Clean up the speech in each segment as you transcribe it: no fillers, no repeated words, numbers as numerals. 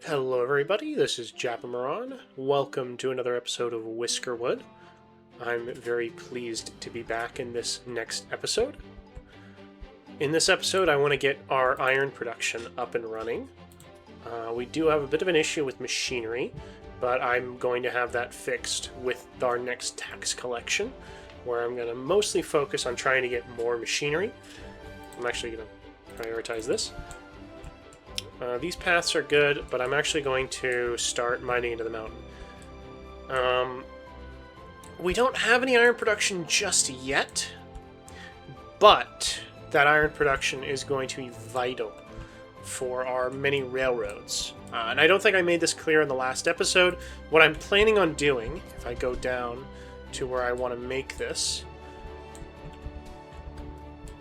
Hello everybody, this is Japamaron. Welcome to another episode of Whiskerwood. I'm very pleased to be back in this next episode. In this episode, I want to get our iron production up and running. We do have a bit of an issue with machinery, but I'm going to have that fixed with our next tax collection, where I'm going to mostly focus on trying to get more machinery. I'm actually going to prioritize this. These paths are good, but I'm actually going to start mining into the mountain. We don't have any iron production just yet, but that iron production is going to be vital for our many railroads. And I don't think I made this clear in the last episode. What I'm planning on doing, if I go down to where I want to make this,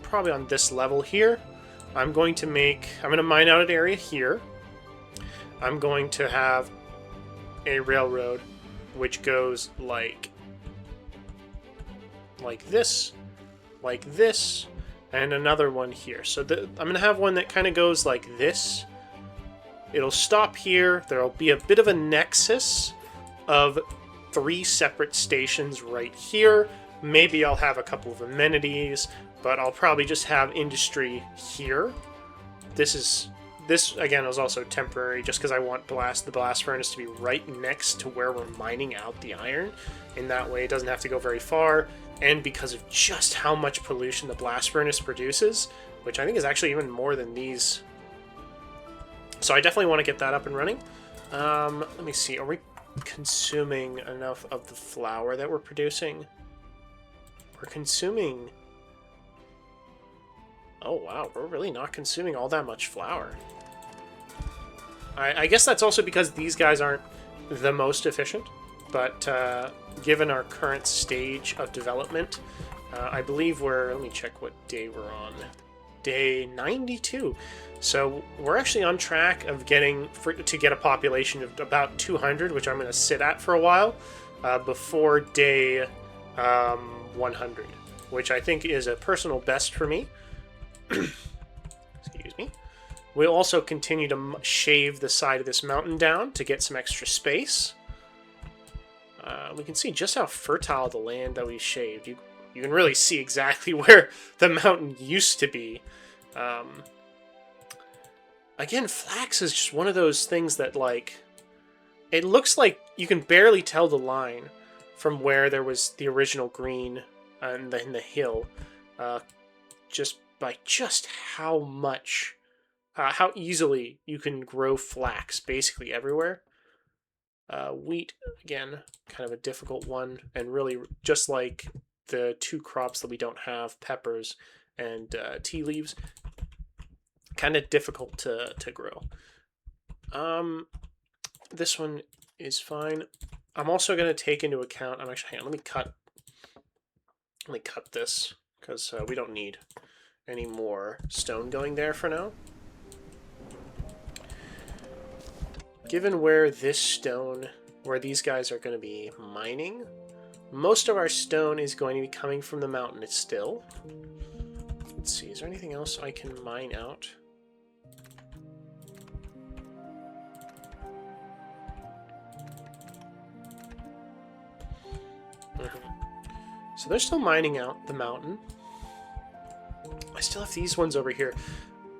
probably on this level here, I'm going to mine out an area here. I'm going to have a railroad which goes like this, and another one here. So I'm going to have one that kind of goes like this. It'll stop here. There'll be a bit of a nexus of 3 separate stations right here. Maybe I'll have a couple of amenities, but I'll probably just have industry here. This again is also temporary, just because I want the blast furnace to be right next to where we're mining out the iron. In that way, it doesn't have to go very far, and because of just how much pollution the blast furnace produces, which I think is actually even more than these. So I definitely want to get that up and running. Let me see. Are we consuming enough of the flour that we're producing? We're consuming... Oh wow, we're really not consuming all that much flour. I guess that's also because these guys aren't the most efficient, but given our current stage of development, I believe let me check what day we're on. Day 92. So we're actually on track of to get a population of about 200, which I'm going to sit at for a while, before day 100, which I think is a personal best for me. Excuse me. We'll also continue to shave the side of this mountain down to get some extra space. We can see just how fertile the land that we shaved. You can really see exactly where the mountain used to be. Again, flax is just one of those things that, like, it looks like you can barely tell the line from where there was the original green in the hill, just by just how much, how easily you can grow flax basically everywhere. Wheat, again, kind of a difficult one, and really just like the 2 crops that we don't have, peppers and tea leaves, kind of difficult to grow. This one is fine. I'm also going to take into account, hang on, let me cut this, because we don't need any more stone going there for now. Given where these guys are going to be mining, most of our stone is going to be coming from the mountain still. Let's see, is there anything else I can mine out? So they're still mining out the mountain. I still have these ones over here.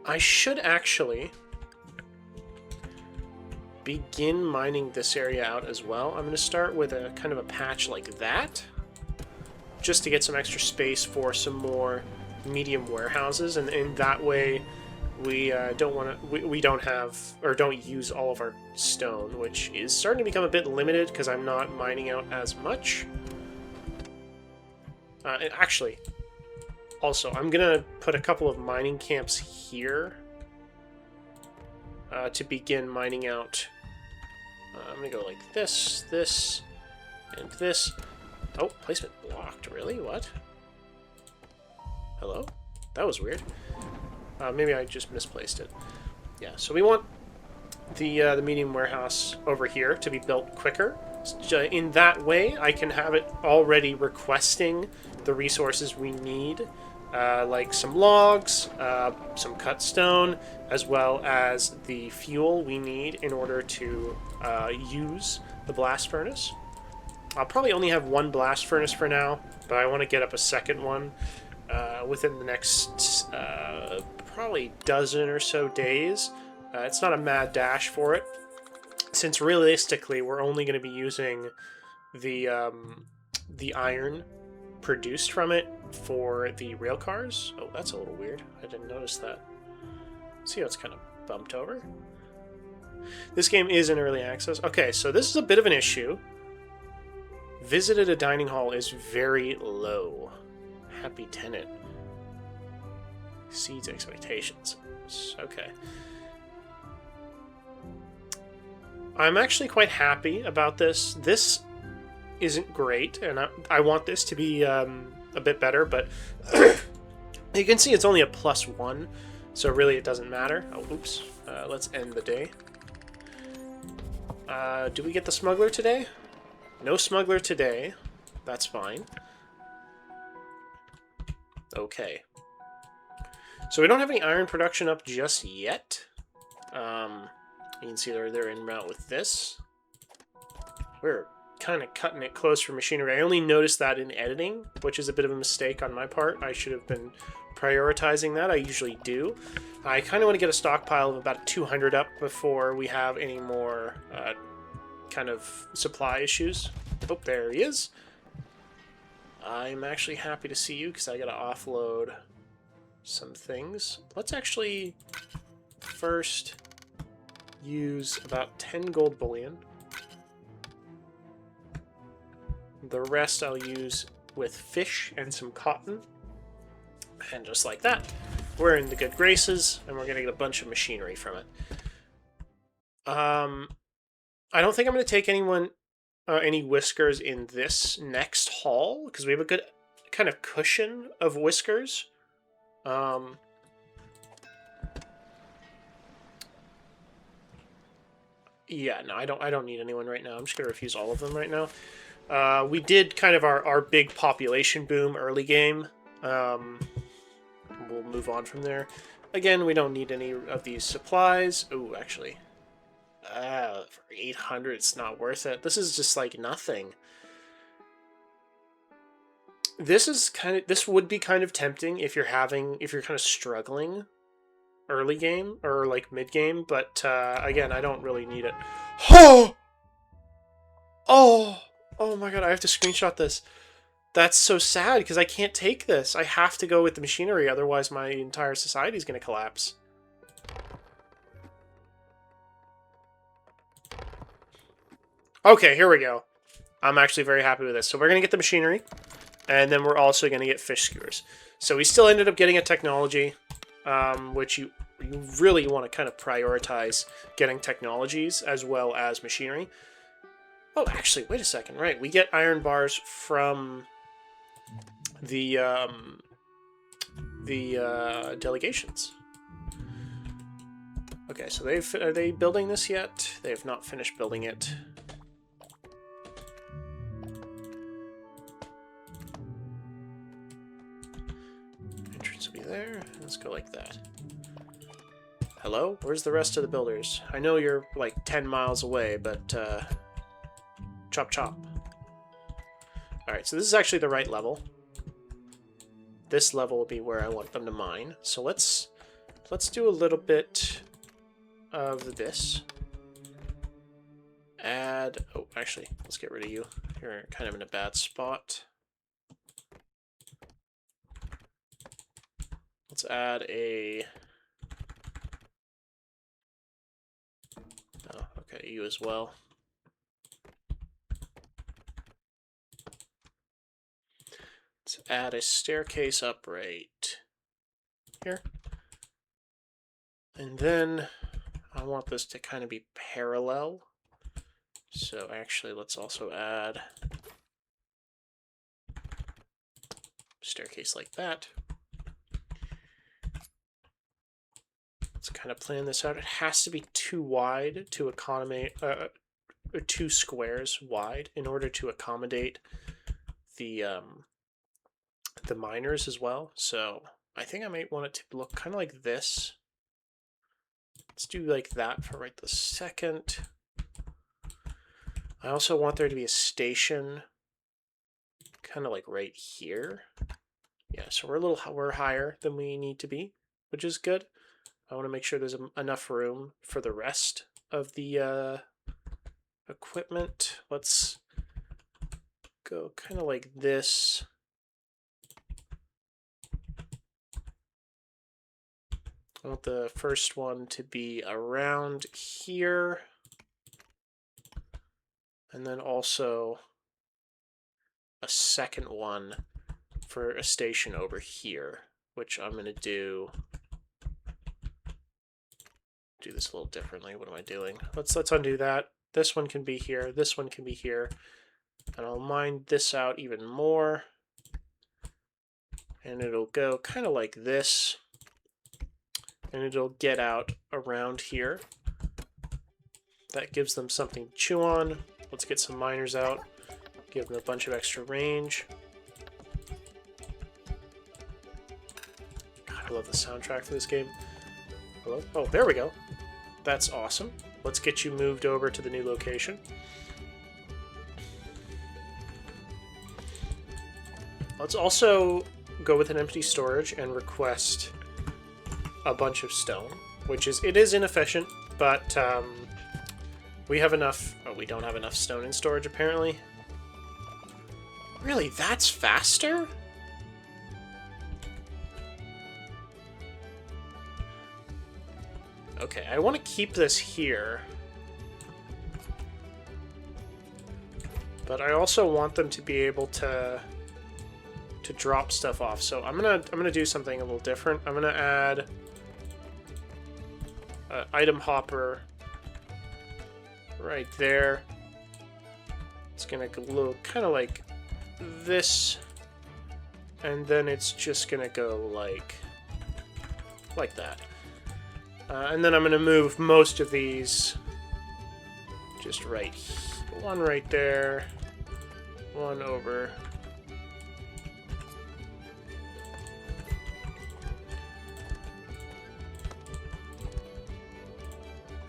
I should actually begin mining this area out as well. I'm going to start with a kind of a patch like that, just to get some extra space for some more medium warehouses, and in that way we don't have or don't use all of our stone, which is starting to become a bit limited because I'm not mining out as much. And actually, also, I'm going to put a couple of mining camps here to begin mining out. I'm going to go like this, and this. Oh, placement blocked. Really? What? Hello? That was weird. Maybe I just misplaced it. Yeah, so we want the medium warehouse over here to be built quicker. In that way, I can have it already requesting the resources we need like some logs, some cut stone, as well as the fuel we need in order to use the blast furnace. I'll probably only have one blast furnace for now, but I want to get up a second one within the next probably dozen or so days. It's not a mad dash for it, since realistically we're only going to be using the iron produced from it for the rail cars. Oh, that's a little weird. I didn't notice that. See how it's kind of bumped over? This game is in early access. Okay, so this is a bit of an issue. Visited a dining hall is very low. Happy tenant. Exceeds expectations. Okay. I'm actually quite happy about this. This isn't great, and I want this to be a bit better, but you can see it's only a +1, so really it doesn't matter. Oh, oops. Let's end the day. Do we get the smuggler today? No smuggler today. That's fine. Okay. So we don't have any iron production up just yet. You can see they're en route with this. We're kind of cutting it close for machinery. I only noticed that in editing, which is a bit of a mistake on my part. I should have been prioritizing that. I usually do. I kind of want to get a stockpile of about 200 up before we have any more kind of supply issues. Oh, there he is. I'm actually happy to see you because I got to offload some things. Let's actually first use about 10 gold bullion. The rest I'll use with fish and some cotton. And just like that, we're in the good graces, and we're going to get a bunch of machinery from it. I don't think I'm going to take any whiskers in this next haul, because we have a good kind of cushion of whiskers. Yeah, no, I don't need anyone right now. I'm just going to refuse all of them right now. We did kind of our big population boom early game. We'll move on from there. Again, we don't need any of these supplies. Oh, actually. For 800, it's not worth it. This is just like nothing. This would be kind of tempting if you're kind of struggling early game or like mid game, but again, I don't really need it. Oh my god, I have to screenshot this. That's so sad because I can't take this. I have to go with the machinery, otherwise my entire society is going to collapse. Okay, here we go. I'm actually very happy with this. So we're going to get the machinery, and then we're also going to get fish skewers. So we still ended up getting a technology, which you really want to kind of prioritize getting technologies as well as machinery. Oh, actually, wait a second. Right, we get iron bars from the delegations. Okay, so are they building this yet? They have not finished building it. Entrance will be there. Let's go like that. Hello? Where's the rest of the builders? I know you're like 10 miles away, but chop chop. Alright, so this is actually the right level. This level will be where I want them to mine. So let's do a little bit of this. Add... Oh, actually, let's get rid of you. You're kind of in a bad spot. Let's add a... Oh, okay, you as well. Let's add a staircase up right here. And then I want this to kind of be parallel. So actually, let's also add staircase like that. Let's kind of plan this out. It has to be too wide to accommodate, 2 squares wide in order to accommodate the the miners as well. So I think I might want it to look kind of like this. Let's do like that for right this second. I also want there to be a station kind of like right here. Yeah, so we're higher than we need to be, which is good. I want to make sure there's enough room for the rest of the equipment. Let's go kind of like this. I want the first one to be around here. And then also a second one for a station over here, which I'm going to do this a little differently. What am I doing? Let's undo that. This one can be here. This one can be here. And I'll mine this out even more. And it'll go kind of like this. And it'll get out around here. That gives them something to chew on. Let's get some miners out. Give them a bunch of extra range. God, I love the soundtrack for this game. Hello? Oh, there we go. That's awesome. Let's get you moved over to the new location. Let's also go with an empty storage and request a bunch of stone, which it is inefficient, but we have enough. Oh, we don't have enough stone in storage apparently. Really, that's faster? Okay, I want to keep this here. But I also want them to be able to drop stuff off. So I'm gonna do something a little different. I'm gonna add an item hopper right there. It's gonna look kind of like this, and then it's just gonna go like that. And then I'm going to move most of these just right. One right there. One over.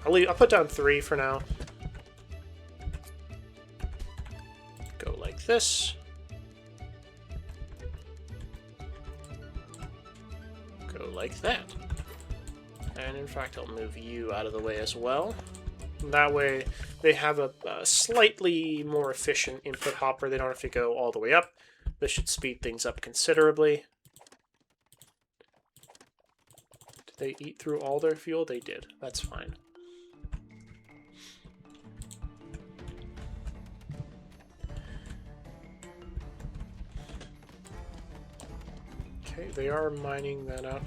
I'll put down 3 for now. Go like this. Go like that. And in fact, I'll move you out of the way as well. That way, they have a slightly more efficient input hopper. They don't have to go all the way up. This should speed things up considerably. Did they eat through all their fuel? They did. That's fine. Okay, they are mining that out.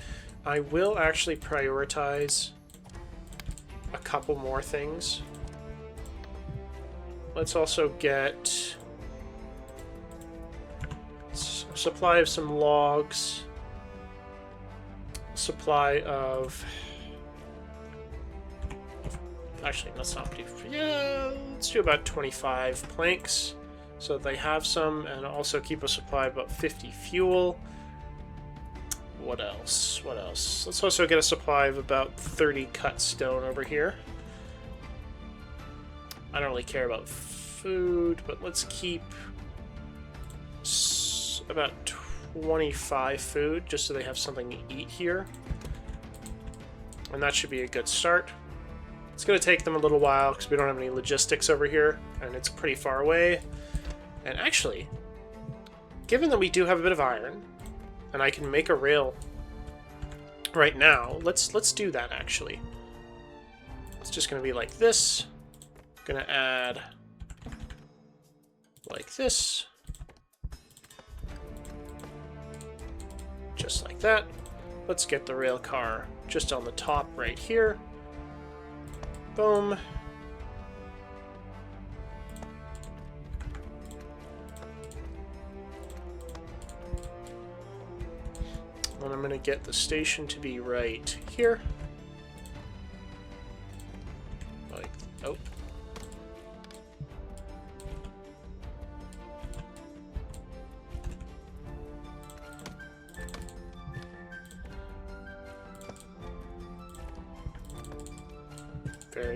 I will actually prioritize a couple more things. Let's also get a supply of some logs, supply of... Actually, let's not do... Yeah, let's do about 25 planks so they have some, and also keep a supply of about 50 fuel. What else? What else? Let's also get a supply of about 30 cut stone over here. I don't really care about food, but let's keep about 25 food, just so they have something to eat here. And that should be a good start. It's going to take them a little while, because we don't have any logistics over here, and it's pretty far away. And actually, given that we do have a bit of iron, and I can make a rail right now, let's do that actually. It's just going to be like this. Going to add like this. Just like that. Let's get the rail car just on the top right here. Boom. And I'm going to get the station to be right here. Like, oh.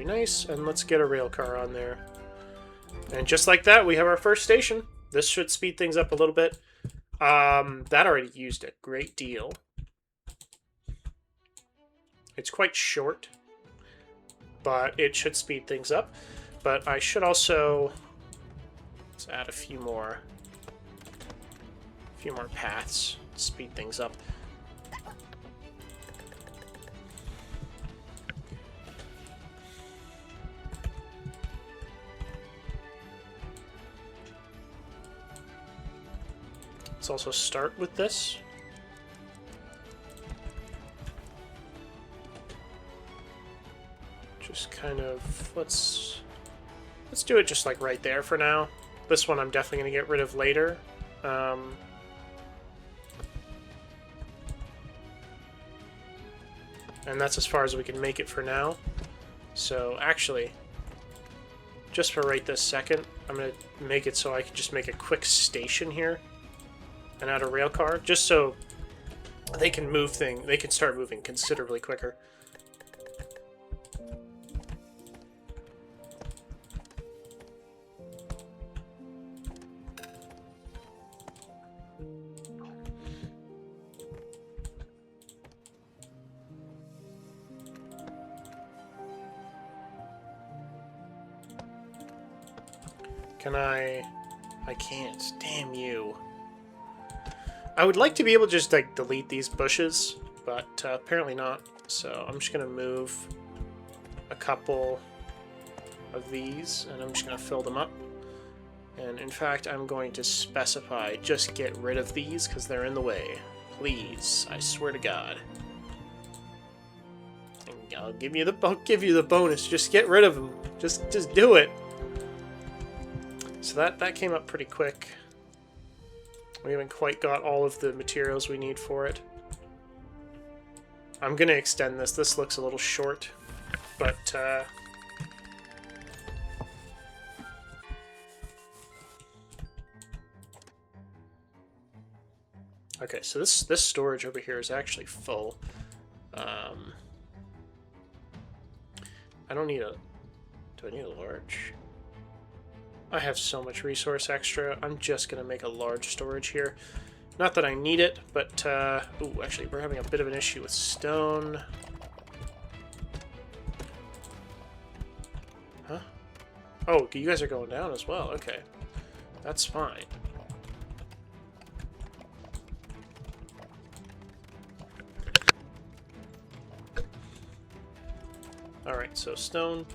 Very nice, and let's get a rail car on there. And just like that, we have our first station. This should speed things up a little bit. That already used a great deal. It's quite short, but it should speed things up. But I should also... let's add a few more paths to speed things up. Let's also start with this. Just kind of, let's do it just like right there for now. This one I'm definitely going to get rid of later. And that's as far as we can make it for now. So actually, just for right this second, I'm going to make it so I can just make a quick station here and add a rail car, just so they can they can start moving considerably quicker. Can I can't. Damn you. I would like to be able to just like delete these bushes, but apparently not. So I'm just gonna move a couple of these, and I'm just gonna fill them up. And in fact, I'm going to specify just get rid of these because they're in the way. Please, I swear to God. And I'll give you the bonus. Just get rid of them. Just do it. So that came up pretty quick. We haven't quite got all of the materials we need for it. I'm going to extend this. This looks a little short, but... okay, so this storage over here is actually full. I don't need a... do I need a large? I have so much resource extra. I'm just going to make a large storage here. Not that I need it, but... ooh, actually, we're having a bit of an issue with stone. Huh? Oh, you guys are going down as well. Okay. That's fine. Alright, so stone...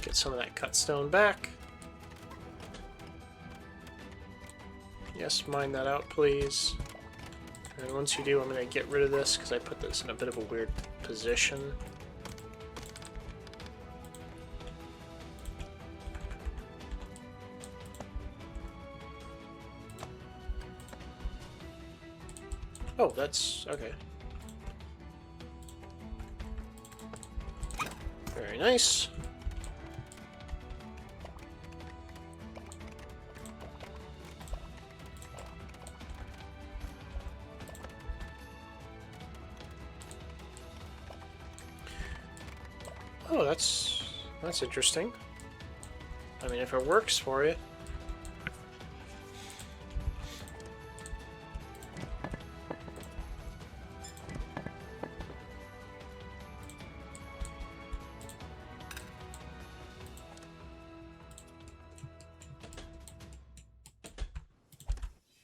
get some of that cut stone back. Yes, mine that out, please. And once you do, I'm going to get rid of this because I put this in a bit of a weird position. Oh, that's... okay. Very nice. Oh, that's interesting. I mean, if it works for you.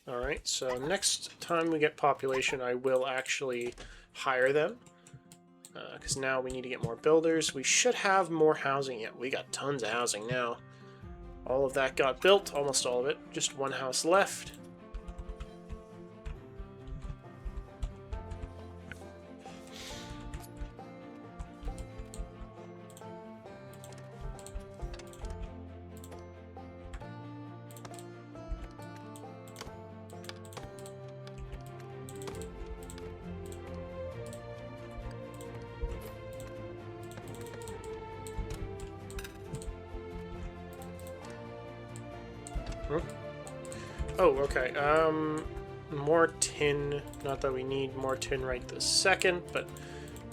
Alright, so next time we get population, I will actually hire them. Because now we need to get more builders. We should have more housing yet. We got tons of housing now. All of that got built, almost all of it. Just one house left. Oh, okay. More tin. Not that we need more tin right this second, but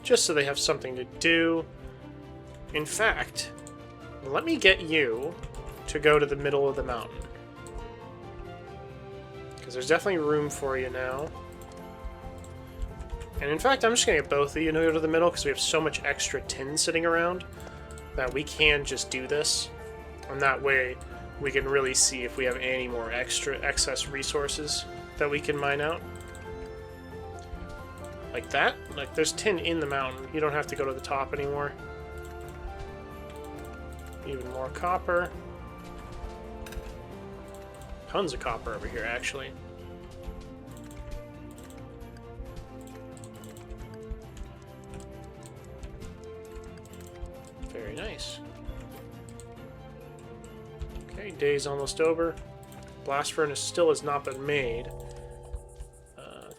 just so they have something to do. In fact, let me get you to go to the middle of the mountain. Because there's definitely room for you now. And in fact, I'm just going to get both of you to go to the middle because we have so much extra tin sitting around that we can just do this. And that way, we can really see if we have any more excess resources that we can mine out. Like that. Like, there's tin in the mountain. You don't have to go to the top anymore. Even more copper. Tons of copper over here, actually. Very nice. Okay, day's almost over. Blast furnace still has not been made.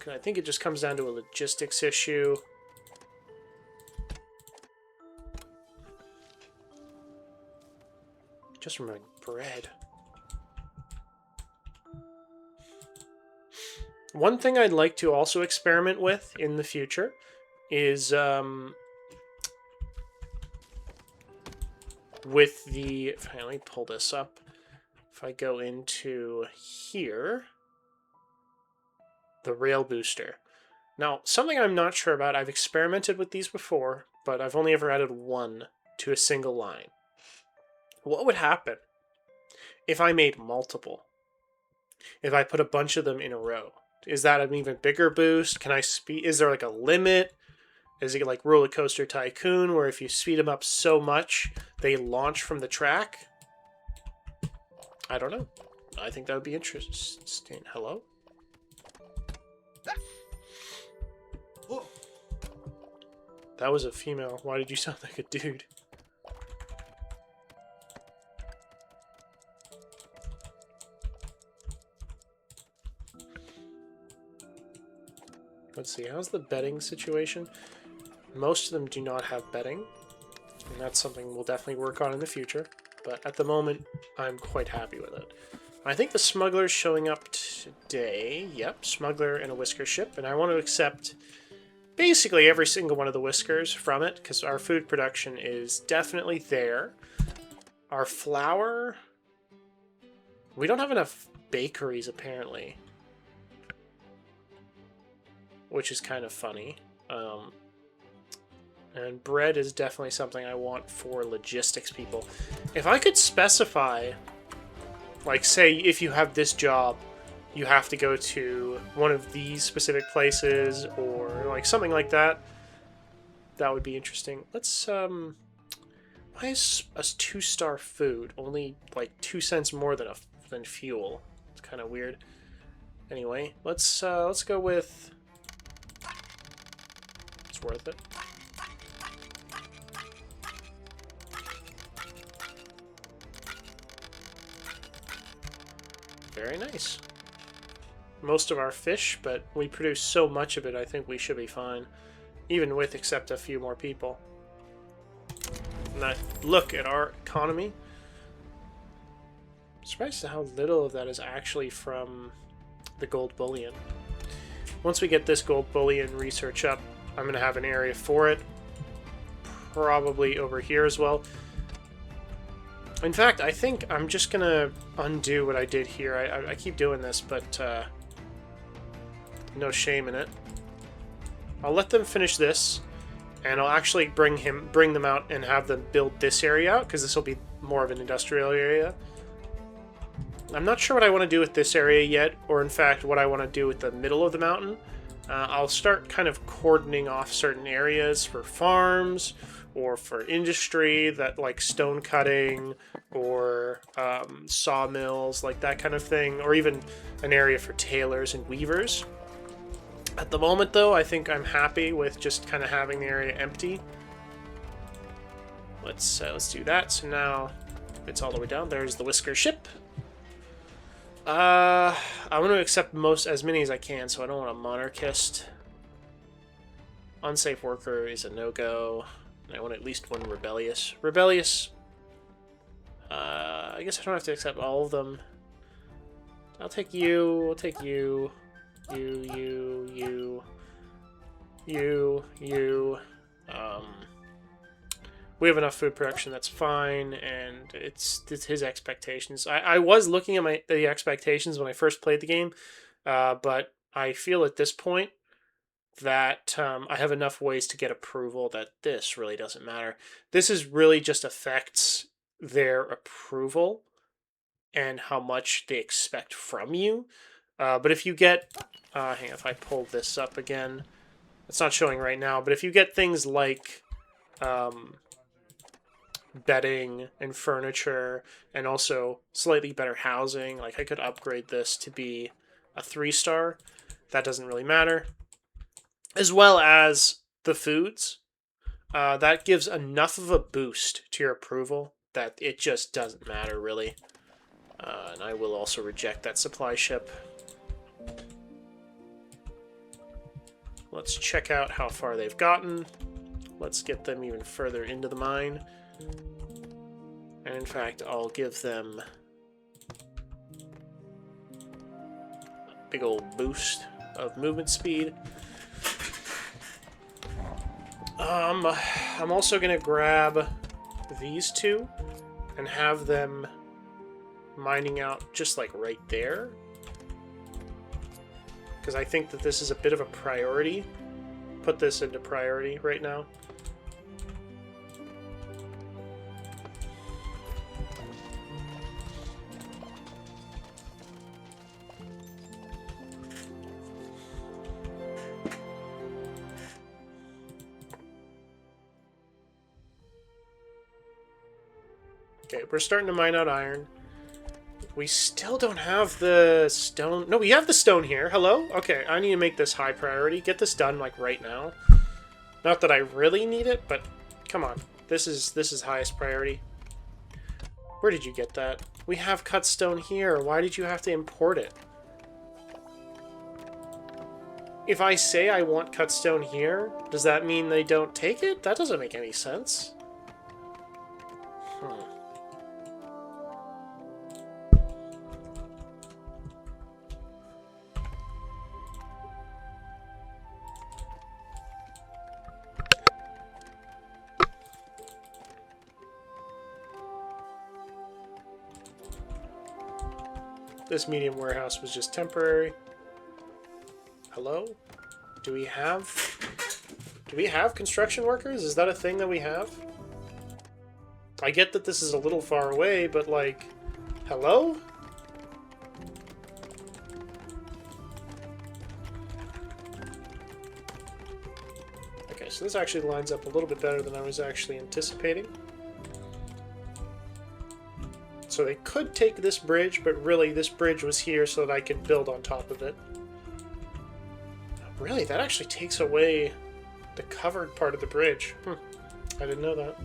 I think it just comes down to a logistics issue. Just remembering bread. One thing I'd like to also experiment with in the future is with the... Let me pull this up. If I go into here, the rail booster. Now, something I'm not sure about, I've experimented with these before, but I've only ever added one to a single line. What would happen if I made multiple? If I put a bunch of them in a row? Is that an even bigger boost? Can I speed? Is there like a limit? Is it like Roller Coaster Tycoon, where if you speed them up so much, they launch from the track? I don't know. I think that would be interesting. Hello? That was a female. Why did you sound like a dude? Let's see, how's the bedding situation? Most of them do not have bedding, and that's something we'll definitely work on in the future, but at the moment, I'm quite happy with it. I think the smuggler's showing up today. Yep, smuggler and a whisker ship, and I want to accept basically every single one of the whiskers from it, because our food production is definitely there. Our flour... We don't have enough bakeries, apparently. Which is kind of funny. And bread is definitely something I want for logistics people. If I could specify, like, say, if you have this job, you have to go to one of these specific places, or like something like that, that would be interesting. Let's, why is a 2-star food only like 2 cents more than fuel? It's kind of weird. Anyway, let's go with... It's worth it. Very nice. Most of our fish, but we produce so much of it, I think we should be fine. Even with except a few more people. And I look at our economy. I'm surprised at how little of that is actually from the gold bullion. Once we get this gold bullion research up, I'm going to have an area for it. Probably over here as well. In fact, I think I'm just going to undo what I did here. I keep doing this, but no shame in it. I'll let them finish this, and I'll actually bring them out and have them build this area out, because this will be more of an industrial area. I'm not sure what I want to do with this area yet, or in fact what I want to do with the middle of the mountain. I'll start kind of cordoning off certain areas for farms, or for industry, that like stone cutting, or sawmills, like that kind of thing, or even an area for tailors and weavers. At the moment, though, I think I'm happy with just kind of having the area empty. Let's do that. So now it's all the way down. There's the Whisker ship. I want to accept as many as I can, so I don't want a monarchist. Unsafe worker is a no-go. I want at least one rebellious. Rebellious. I guess I don't have to accept all of them. I'll take you. I'll take you. You. We have enough food production, that's fine, and it's his expectations. I was looking at the expectations when I first played the game, but I feel at this point that I have enough ways to get approval that this really doesn't matter. This is really just affects their approval and how much they expect from you. But if you get, hang on, if I pull this up again, it's not showing right now, but if you get things like bedding and furniture and also slightly better housing, like I could upgrade this to be a 3-star, that doesn't really matter. As well as the foods, that gives enough of a boost to your approval that it just doesn't matter, really. And I will also reject that supply ship. Let's check out how far they've gotten. Let's get them even further into the mine. And in fact, I'll give them a big old boost of movement speed. I'm also going to grab these two and have them mining out just like right there. Because I think that this is a bit of a priority. Put this into priority right now. Okay, we're starting to mine out iron. We still don't have the stone. No, we have the stone here. Hello? Okay, I need to make this high priority. Get this done, like, right now. Not that I really need it, but come on. This is highest priority. Where did you get that? We have cut stone here. Why did you have to import it? If I say I want cut stone here, does that mean they don't take it? That doesn't make any sense. This medium warehouse was just temporary. Hello? Do we have construction workers? Is that a thing that we have? I get that this is a little far away, but like, hello? Okay, so this actually lines up a little bit better than I was actually anticipating. So they could take this bridge, but really this bridge was here so that I could build on top of it. Really, that actually takes away the covered part of the bridge. I didn't know that.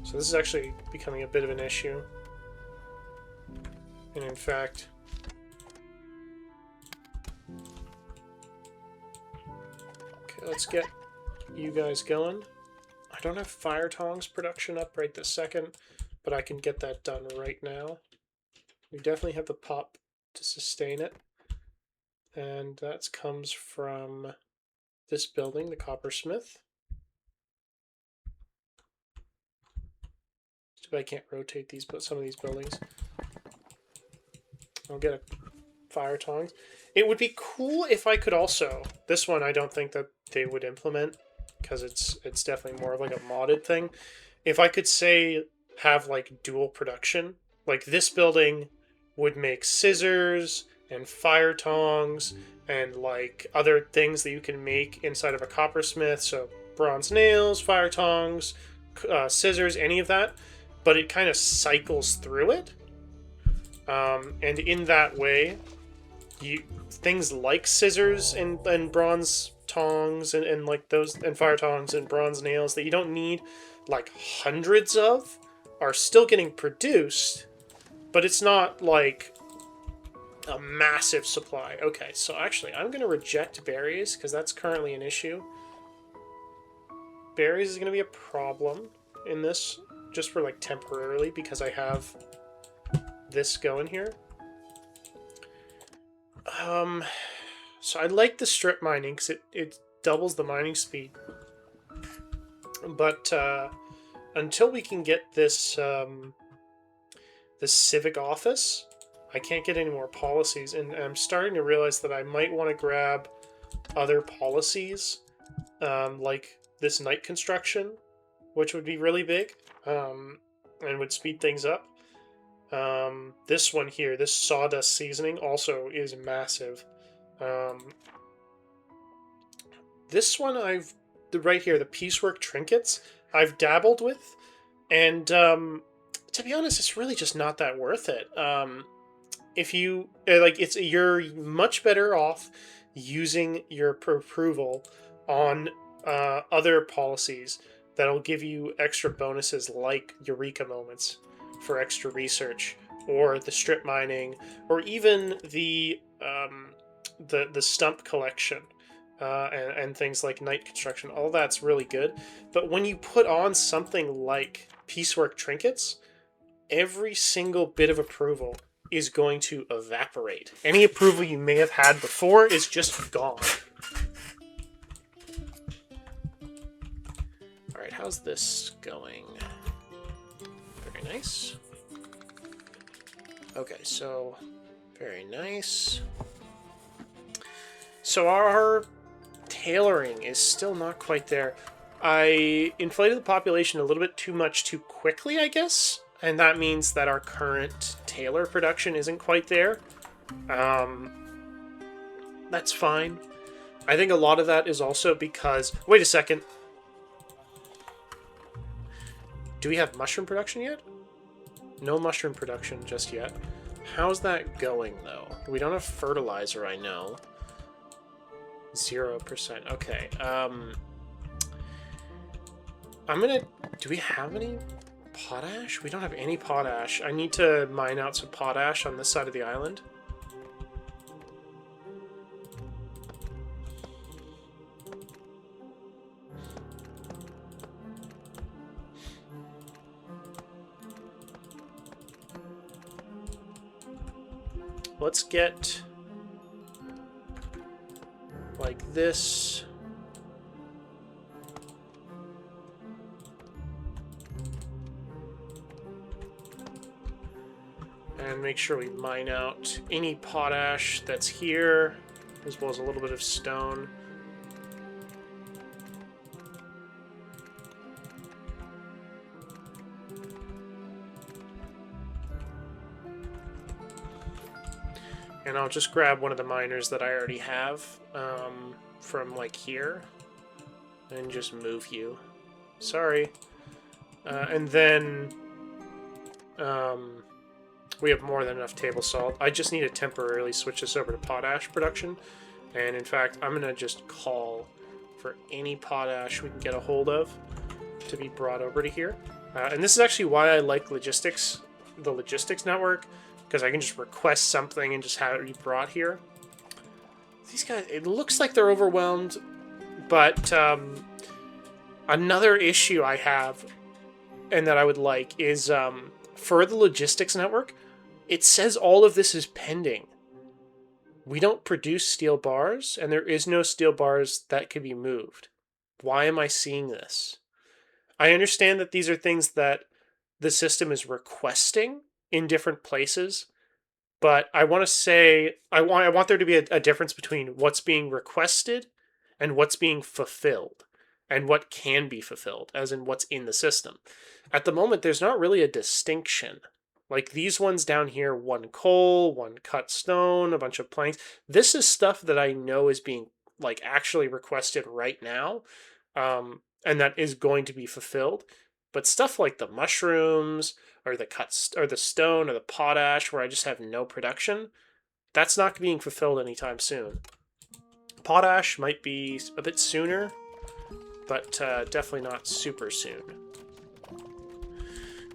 So this is actually becoming a bit of an issue. And in fact, okay, let's get you guys going. I don't have fire tongs production up right this second, but I can get that done right now. We definitely have the pop to sustain it. And that comes from this building, the coppersmith. I can't rotate these, but some of these buildings. I'll get a fire tongs. It would be cool if I could also. This one I don't think that they would implement because it's definitely more of like a modded thing. If I could say have like dual production, like this building would make scissors and fire tongs and like other things that you can make inside of a coppersmith. So bronze nails, fire tongs, scissors, any of that. But it kind of cycles through it. And in that way, things like scissors and bronze tongs and like those, and fire tongs and bronze nails that you don't need like hundreds of are still getting produced, but it's not like A massive supply. Okay, so actually, I'm going to reject berries, because that's currently an issue. Berries is going to be a problem in this, just for, like, temporarily, because I have this going here. So I like the strip mining, because it doubles the mining speed. But, until we can get this, this civic office, I can't get any more policies, and I'm starting to realize that I might want to grab other policies, like this night construction, which would be really big, and would speed things up. This one here, this sawdust seasoning, also is massive. This one right here, the piecework trinkets, I've dabbled with, and to be honest, it's really just not that worth it. If you you're much better off using your approval on other policies that'll give you extra bonuses, like Eureka moments for extra research, or the strip mining, or even the stump collection, and things like night construction. All that's really good, but when you put on something like piecework trinkets, every single bit of approval is going to evaporate. Any approval you may have had before is just gone. Alright, how's this going? Very nice. Okay, so very nice. So our tailoring is still not quite there. I inflated the population a little bit too much too quickly, I guess. And that means that our current tailor production isn't quite there. That's fine. I think a lot of that is also because... Wait a second. Do we have mushroom production yet? No mushroom production just yet. How's that going, though? We don't have fertilizer, I know. 0%. Okay. I'm gonna... Do we have any... potash? We don't have any potash. I need to mine out some potash on this side of the island. Let's get like this. And make sure we mine out any potash that's here, as well as a little bit of stone. And I'll just grab one of the miners that I already have, from like here, and just move you. Sorry. And then we have more than enough table salt. I just need to temporarily switch this over to potash production. And in fact, I'm going to just call for any potash we can get a hold of to be brought over to here. And this is actually why I like logistics, the logistics network, because I can just request something and just have it be brought here. These guys, it looks like they're overwhelmed, but another issue I have and that I would like is for the logistics network, it says all of this is pending. We don't produce steel bars, and there is no steel bars that can be moved. Why am I seeing this? I understand that these are things that the system is requesting in different places, but I want to say I want there to be a difference between what's being requested and what's being fulfilled, and what can be fulfilled, as in what's in the system. At the moment, there's not really a distinction. Like these ones down here, 1 coal, 1 cut stone, a bunch of planks. This is stuff that I know is being like actually requested right now, and that is going to be fulfilled. But stuff like the mushrooms or the or the stone or the potash, where I just have no production, that's not being fulfilled anytime soon. Potash might be a bit sooner, but definitely not super soon.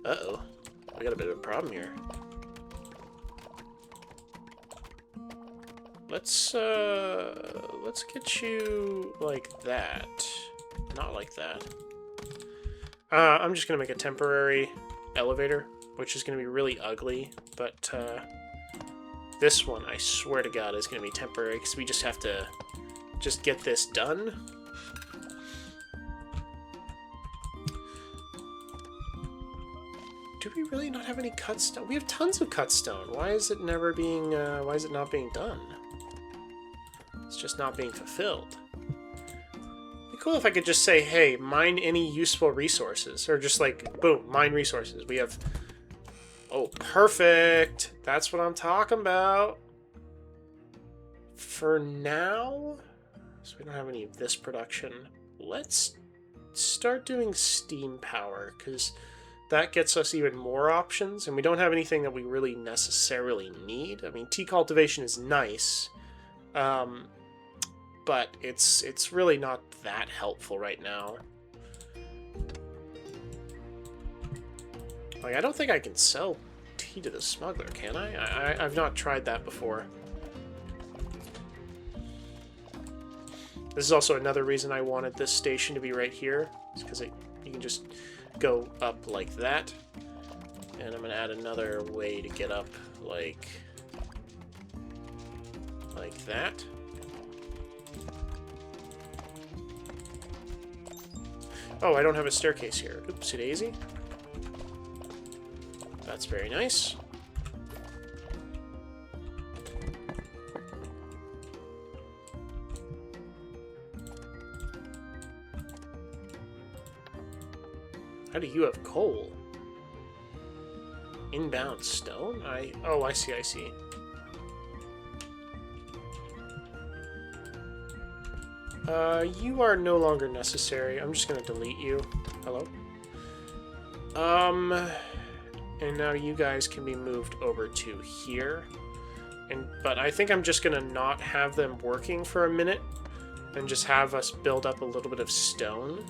Uh-oh. I got a bit of a problem here. let's get you like that. Not like that. I'm just gonna make a temporary elevator, which is gonna be really ugly, but this one, I swear to God, is gonna be temporary because we just have to just get this done. Do we really not have any cut stone? We have tons of cut stone. Why is it never being? Why is it not being done? It's just not being fulfilled. It'd be cool if I could just say, "Hey, mine any useful resources," or just like, boom, mine resources. We have. Oh, perfect. That's what I'm talking about. For now, so we don't have any of this production. Let's start doing steam power because that gets us even more options, and we don't have anything that we really necessarily need. I mean, tea cultivation is nice, but it's really not that helpful right now. Like, I don't think I can sell tea to the smuggler, can I? I've not tried that before. This is also another reason I wanted this station to be right here. It's because you can just go up like that. And I'm going to add another way to get up like that. Oh, I don't have a staircase here. Oopsie daisy. That's very nice. How do you have coal? Inbound stone? Oh, I see, I see. You are no longer necessary. I'm just gonna delete you. Hello? And now you guys can be moved over to here. But I think I'm just gonna not have them working for a minute and just have us build up a little bit of stone.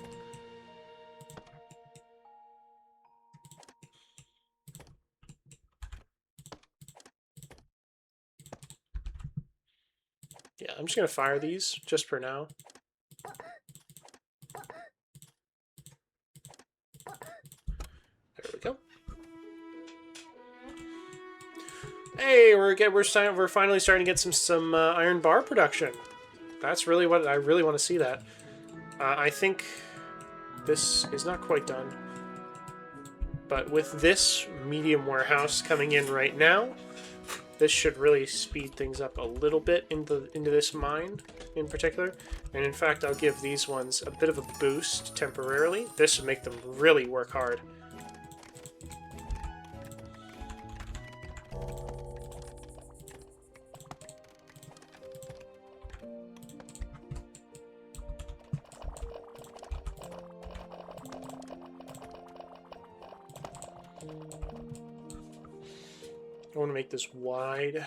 Yeah, I'm just gonna fire these just for now. There we go. Hey, we're finally starting to get some iron bar production. That's really what I really want to see. That I think this is not quite done, but with this medium warehouse coming in right now, this should really speed things up a little bit into this mine in particular. And in fact, I'll give these ones a bit of a boost temporarily. This would make them really work hard. I want to make this wide.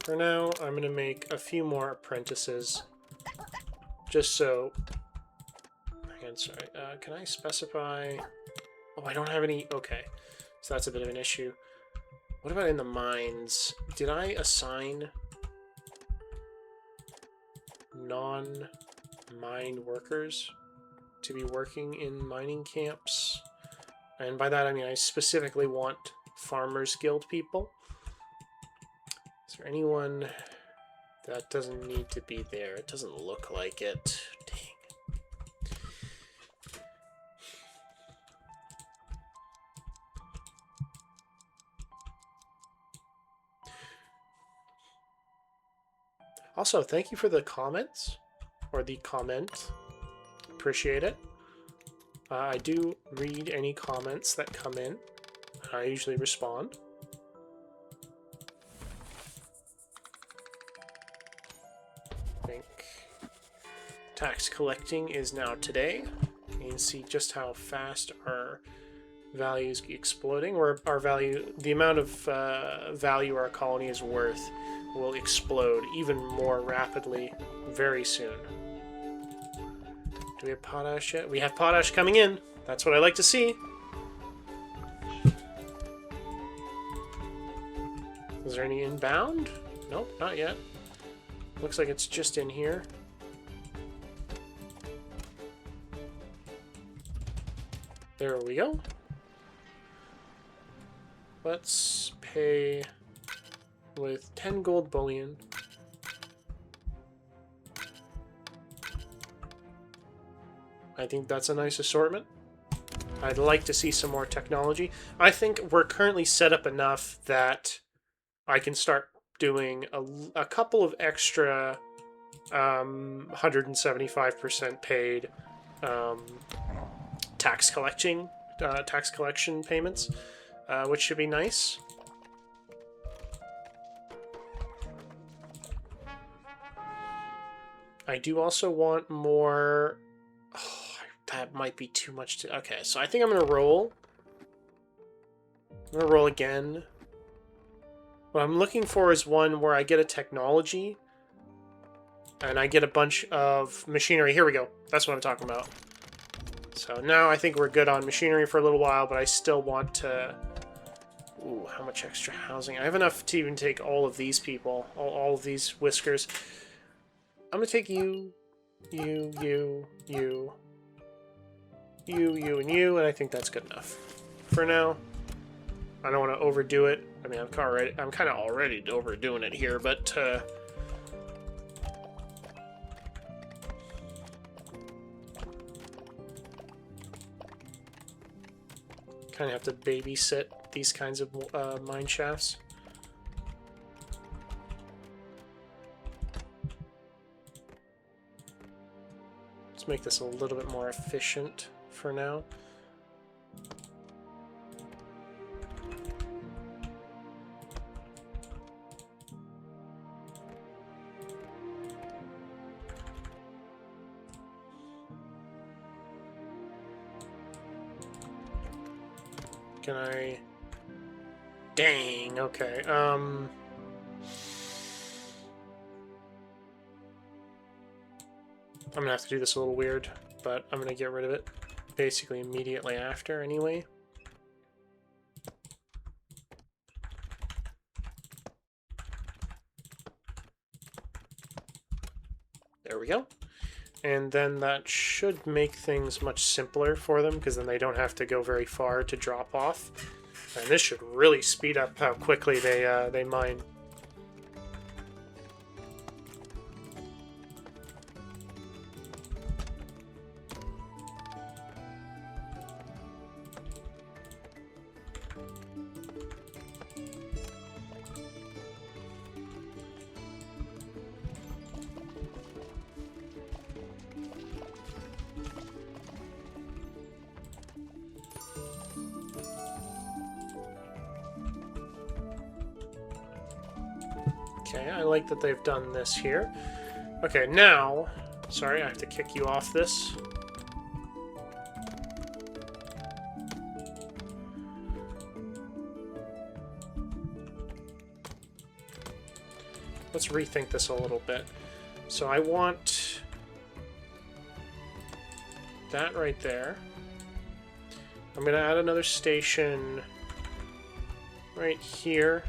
For now, I'm going to make a few more apprentices, just so... Again, sorry, can I specify... Oh, I don't have any... Okay, so that's a bit of an issue. What about in the mines? Did I assign non-mine workers to be working in mining camps? And by that I mean I specifically want Farmers Guild people. Is there anyone that doesn't need to be there? It doesn't look like it. Dang. Also, thank you for the comments, or the comment. Appreciate it. I do read any comments that come in. I usually respond. I think tax collecting is now today. You can see just how fast our value is exploding, or our value, the amount of value our colony is worth will explode even more rapidly very soon. Do we have potash yet? We have potash coming in. That's what I like to see. Is there any inbound? Nope, not yet. Looks like it's just in here. There we go. Let's pay with 10 gold bullion. I think that's a nice assortment. I'd like to see some more technology. I think we're currently set up enough that I can start doing a couple of extra 175% paid tax collection payments, which should be nice. I do also want more. Oh, that might be too much to. Okay, so I think I'm gonna roll. I'm gonna roll again. What I'm looking for is one where I get a technology and I get a bunch of machinery. Here we go. That's what I'm talking about. So now I think we're good on machinery for a little while, but I still want to... Ooh, how much extra housing? I have enough to even take all of these people, all of these whiskers. I'm going to take you, and you, and I think that's good enough for now. I don't want to overdo it. I mean, I'm kind of already overdoing it here, but kind of have to babysit these kinds of mine shafts. Let's make this a little bit more efficient for now. Can I... Dang, okay. I'm gonna have to do this a little weird, but I'm gonna get rid of it basically immediately after anyway. There we go. And then that should make things much simpler for them, because then they don't have to go very far to drop off. And this should really speed up how quickly they mine. Okay, I like that they've done this here. Okay, now... Sorry, I have to kick you off this. Let's rethink this a little bit. So I want that right there. I'm going to add another station right here.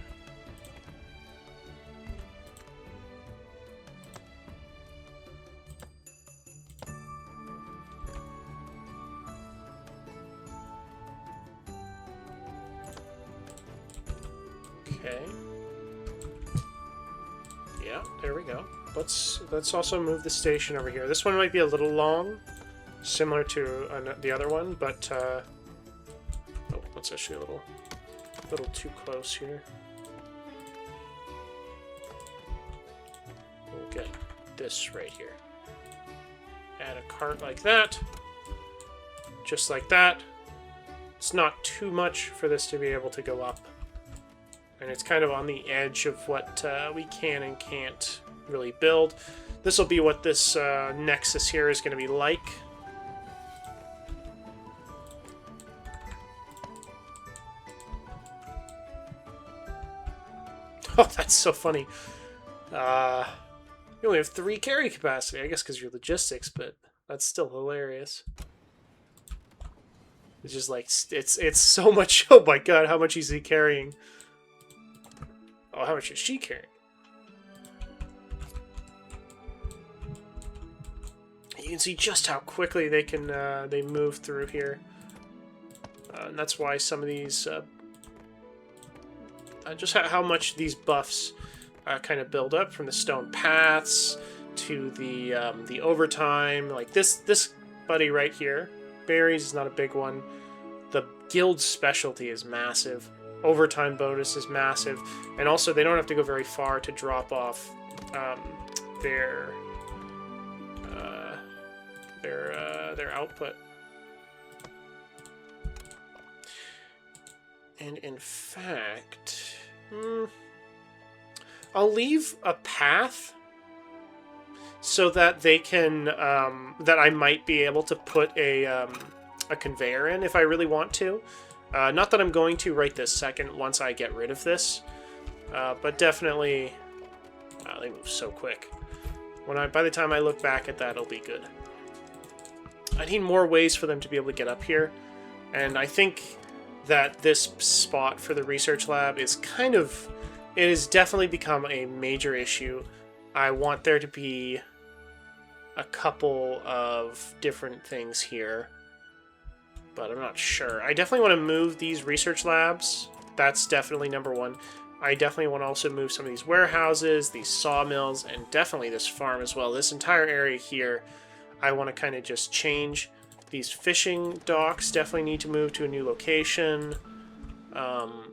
Okay. Yeah, there we go. Let's also move the station over here. This one might be a little long, similar to the other one, but oh, that's actually a little too close here. We'll get this right here. Add a cart like that, just like that. It's not too much for this to be able to go up. And it's kind of on the edge of what we can and can't really build. This will be what this nexus here is going to be like. Oh, that's so funny. You only have 3 carry capacity, I guess because you're logistics, but That's still hilarious. It's just like, it's so much. Oh my god, how much is he carrying? Oh, how much is she carrying? You can see just how quickly they can they move through here. And that's why some of these just how much these buffs kind of build up, from the stone paths to the overtime. Like this buddy right here, berries is not a big one. The guild specialty is massive. Overtime bonus is massive, and also they don't have to go very far to drop off their output. And in fact, I'll leave a path so that they can that I might be able to put a conveyor in if I really want to. Not that I'm going to right this second once I get rid of this, but definitely. Wow, they move so quick. By the time I look back at that, it'll be good. I need more ways for them to be able to get up here, and I think that this spot for the research lab is it has definitely become a major issue. I want there to be a couple of different things here, but I'm not sure. I definitely want to move these research labs. That's definitely number one. I definitely want to also move some of these warehouses, these sawmills, and definitely this farm as well. This entire area here, I want to kind of just change. These fishing docks definitely need to move to a new location. I'm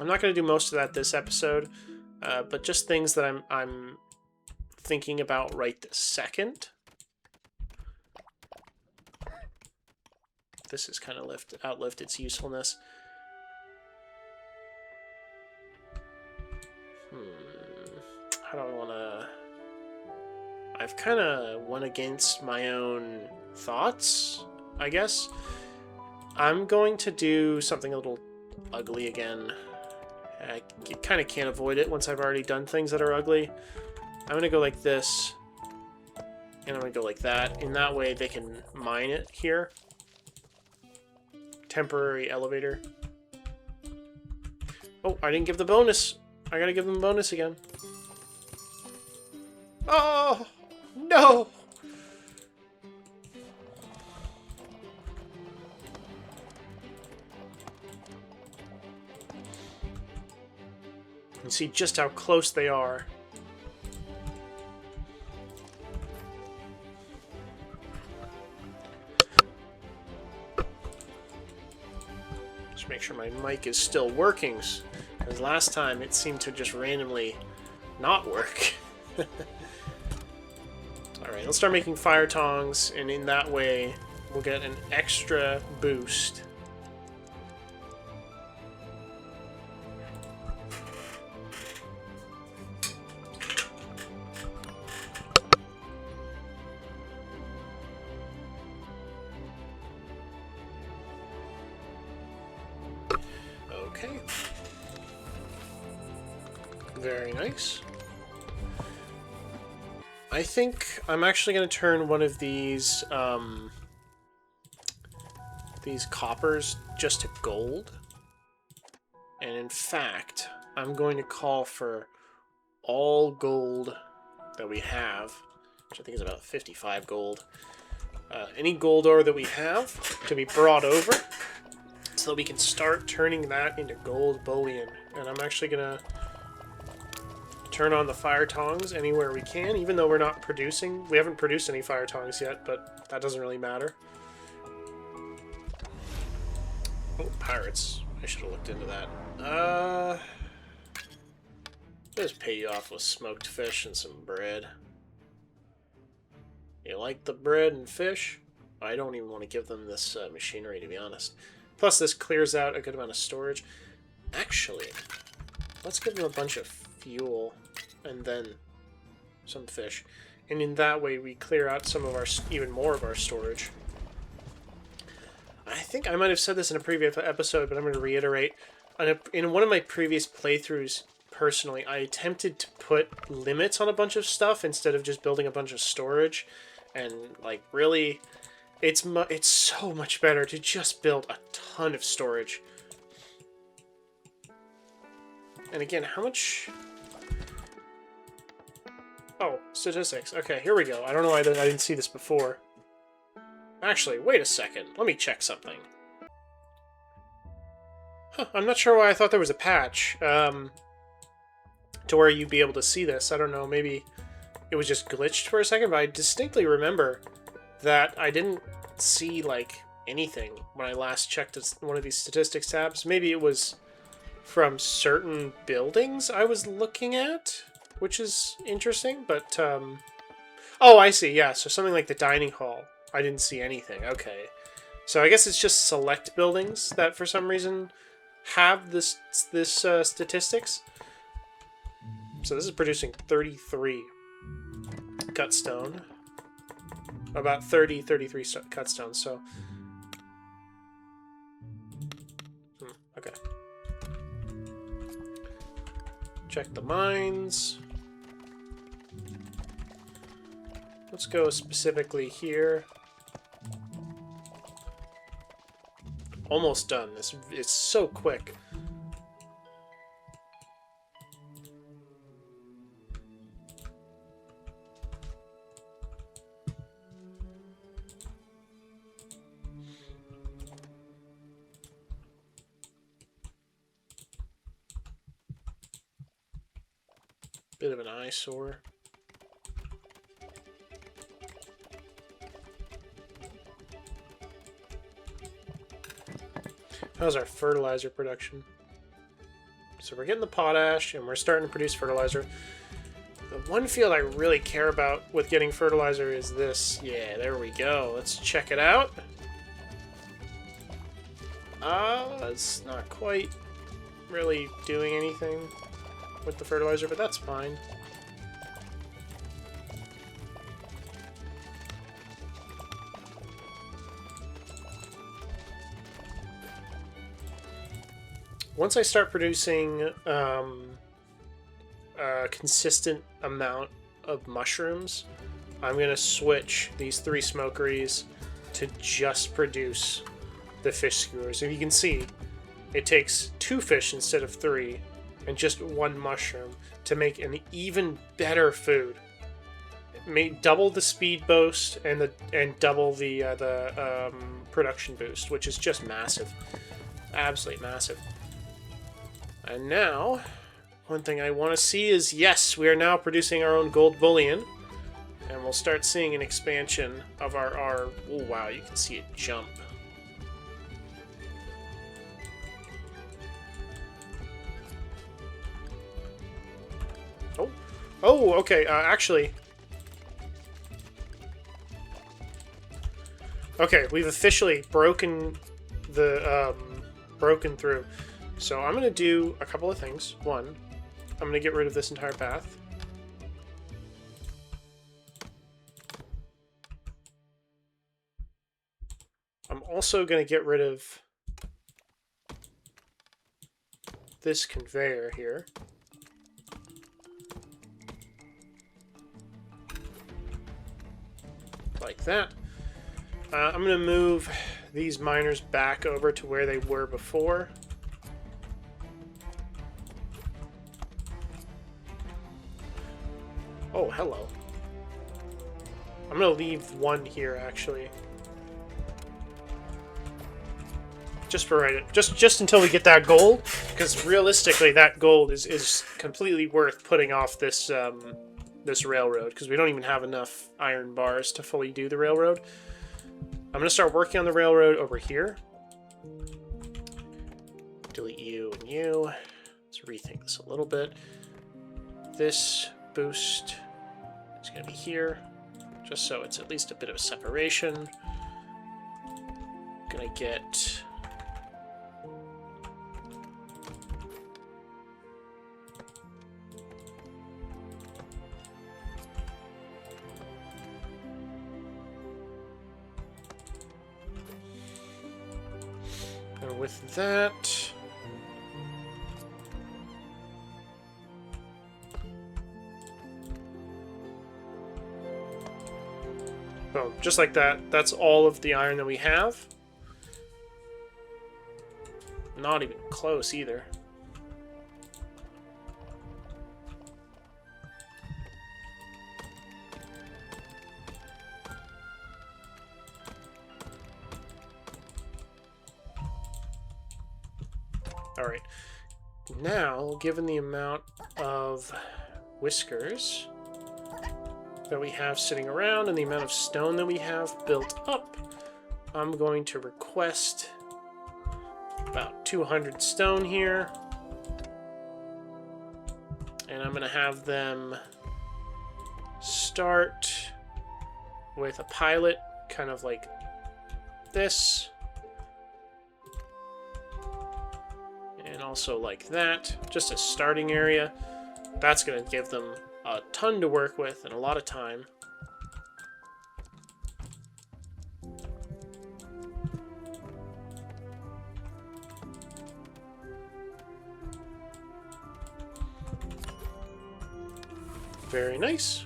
not going to do most of that this episode, but just things that I'm thinking about right this second. This has kind of outlived its usefulness. How do I want to... I've kind of went against my own thoughts, I guess. I'm going to do something a little ugly again. I kind of can't avoid it once I've already done things that are ugly. I'm going to go like this, and I'm going to go like that. In that way, they can mine it here. Temporary elevator. Oh, I didn't give the bonus. I gotta give them a bonus again. Oh! No! You can see just how close they are. Just make sure my mic is still working, because last time it seemed to just randomly not work. Alright, let's start making fire tongs, and in that way, we'll get an extra boost. Okay. Very nice. I think I'm actually going to turn one of these coppers just to gold. And in fact, I'm going to call for all gold that we have, which I think is about 55 gold. Any gold ore that we have to be brought over so that we can start turning that into gold bullion. And I'm actually going to turn on the fire tongs anywhere we can, even though we're not producing. We haven't produced any fire tongs yet, but that doesn't really matter. Oh, pirates. I should have looked into that. Just pay you off with smoked fish and some bread. You like the bread and fish? I don't even want to give them this machinery, to be honest. Plus, this clears out a good amount of storage. Actually, let's give them a bunch of fuel and then some fish, and in that way we clear out some of our, even more of our storage. I think I might have said this in a previous episode, but I'm going to reiterate. In one of my previous playthroughs, personally. I attempted to put limits on a bunch of stuff instead of just building a bunch of storage, and like really, it's so much better to just build a ton of storage. And again, how much? Oh, statistics. Okay, here we go. I don't know why I didn't see this before. Actually, wait a second. Let me check something. Huh, I'm not sure why I thought there was a patch to where you'd be able to see this. I don't know, maybe it was just glitched for a second, but I distinctly remember that I didn't see, like, anything when I last checked one of these statistics tabs. Maybe it was from certain buildings I was looking at, which is interesting, but, oh, I see, yeah, so something like the dining hall. I didn't see anything, okay. So I guess it's just select buildings that, for some reason, have this statistics. So this is producing 33 cut stone. About 33 cut stone, so... okay. Check the mines. Let's go specifically here. Almost done. It's so quick. Bit of an eyesore. How's our fertilizer production? So we're getting the potash, and we're starting to produce fertilizer. The one field I really care about with getting fertilizer is this. Yeah, there we go. Let's check it out. It's not quite really doing anything with the fertilizer, but that's fine. Once I start producing a consistent amount of mushrooms, I'm going to switch these 3 smokeries to just produce the fish skewers. If you can see, it takes 2 fish instead of 3, and just 1 mushroom to make an even better food. It may double the speed boost and double the production boost, which is just massive, absolutely massive. And now, one thing I want to see is, yes, we are now producing our own gold bullion. And we'll start seeing an expansion of our oh, wow, you can see it jump. Oh, okay, actually... okay, we've officially broken the, broken through. So I'm going to do a couple of things. One, I'm going to get rid of this entire path. I'm also going to get rid of this conveyor here. Like that. I'm going to move these miners back over to where they were before. Oh, hello. I'm going to leave one here, actually. Just for right, just until we get that gold, because realistically, that gold is completely worth putting off this this railroad, because we don't even have enough iron bars to fully do the railroad. I'm going to start working on the railroad over here. Delete you and you. Let's rethink this a little bit. This boost is going to be here, just so it's at least a bit of separation. Gonna get... and with that... just like that. That's all of the iron that we have. Not even close either. Alright. Now, given the amount of whiskers that we have sitting around and the amount of stone that we have built up, I'm going to request about 200 stone here. And I'm going to have them start with a pilot, kind of like this. And also like that, just a starting area. That's going to give them a ton to work with and a lot of time. Very nice.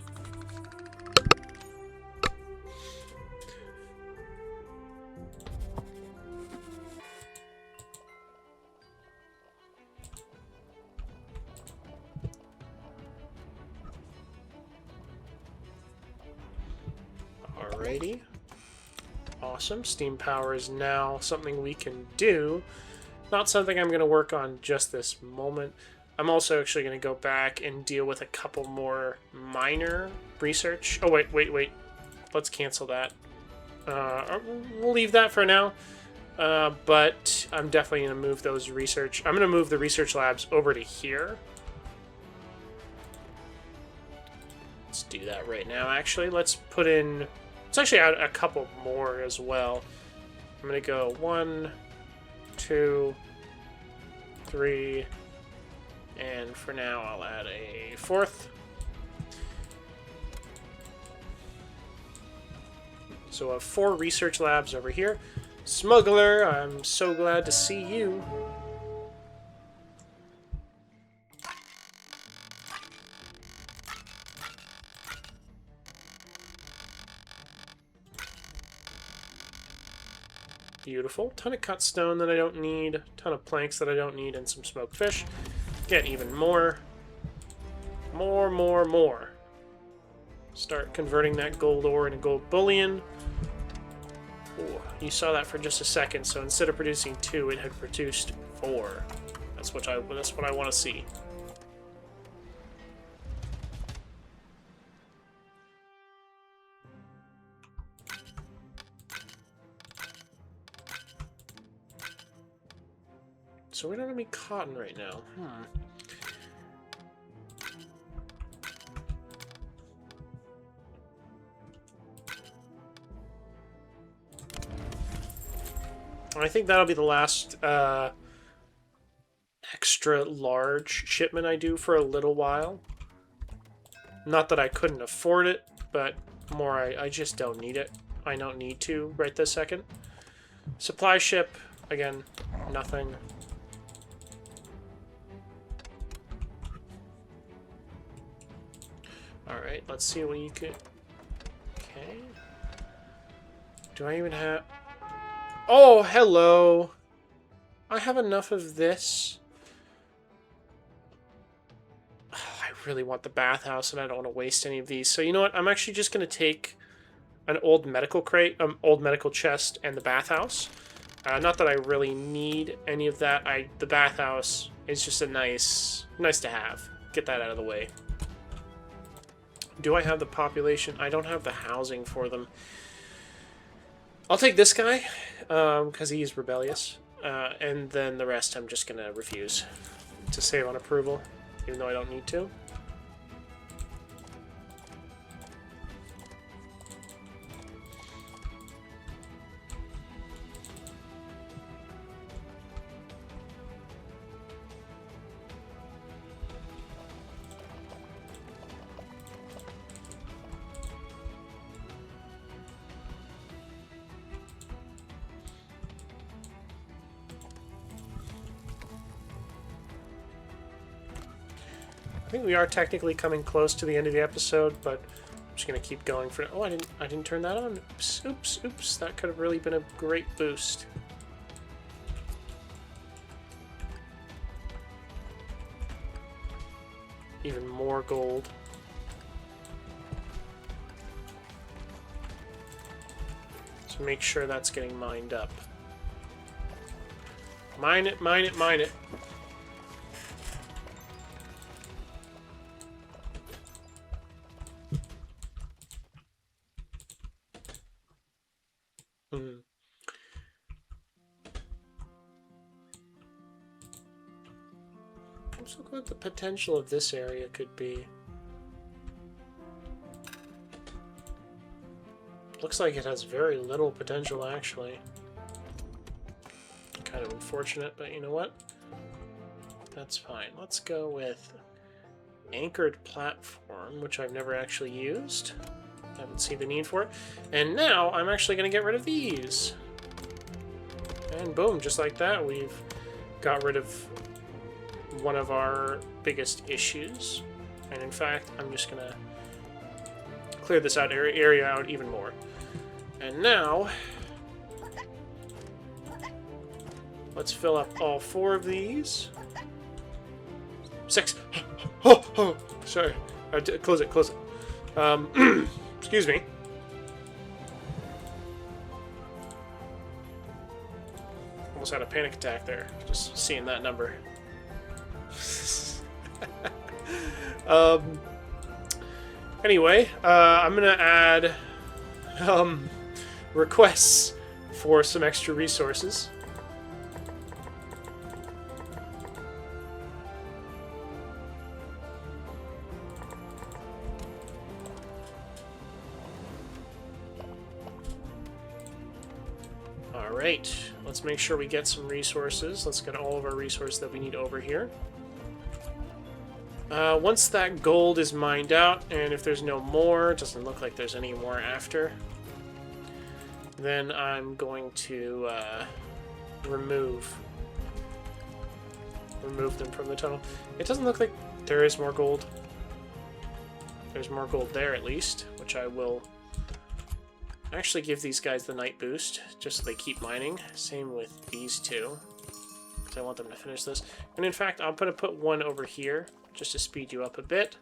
Alrighty. Awesome. Steam power is now something we can do. Not something I'm going to work on just this moment. I'm also actually going to go back and deal with a couple more minor research. Oh, wait. Let's cancel that. We'll leave that for now. But I'm definitely going to move those research. I'm going to move the research labs over to here. Let's do that right now, actually. Let's put in... Let's actually add a couple more as well. I'm going to go 1, 2, 3... And for now, I'll add a 4th. So I have 4 research labs over here. Smuggler, I'm so glad to see you. Beautiful. Ton of cut stone that I don't need. Ton of planks that I don't need, and some smoked fish. Get even more. More. Start converting that gold ore into gold bullion. Ooh, you saw that for just a second, so instead of producing 2, it had produced 4. That's what I want to see. So we don't have any cotton right now. I think that'll be the last extra large shipment I do for a little while. Not that I couldn't afford it, but more I just don't need it. I don't need to right this second. Supply ship, again, nothing. Alright, let's see what you could... Okay. Do I even have... Oh, hello! I have enough of this. Oh, I really want the bathhouse, and I don't want to waste any of these. So you know what? I'm actually just going to take an old medical crate, old medical chest, and the bathhouse. Not that I really need any of that. The bathhouse is just a nice to have. Get that out of the way. Do I have the population? I don't have the housing for them. I'll take this guy, because he's rebellious. And then the rest I'm just going to refuse to save on approval, even though I don't need to. I think we are technically coming close to the end of the episode, but I'm just just gonna keep going for... Oh, I didn't turn that on. Oops, oops, oops. That could have really been a great boost. Even more gold. So make sure that's getting mined up. Mine it, mine it, mine it. Let's look what the potential of this area could be. Looks like it has very little potential, actually. Kind of unfortunate, but you know what? That's fine. Let's go with anchored platform, which I've never actually used. I haven't seen the need for it. And now I'm actually going to get rid of these. And boom, just like that, we've got rid of one of our biggest issues. And in fact, I'm just going to clear this area out even more. And now, let's fill up all 4 of these. 6. Oh, sorry. Close it, close it. Excuse me. Almost had a panic attack there, just seeing that number. Anyway, I'm gonna add requests for some extra resources. Alright, let's make sure we get some resources. Let's get all of our resources that we need over here. Once that gold is mined out, and if there's no more, it doesn't look like there's any more after, then I'm going to remove them from the tunnel. It doesn't look like there is more gold. There's more gold there at least, which I will actually give these guys the night boost, just so they keep mining. Same with these two, because I want them to finish this. And in fact, I'm going to put one over here, just to speed you up a bit.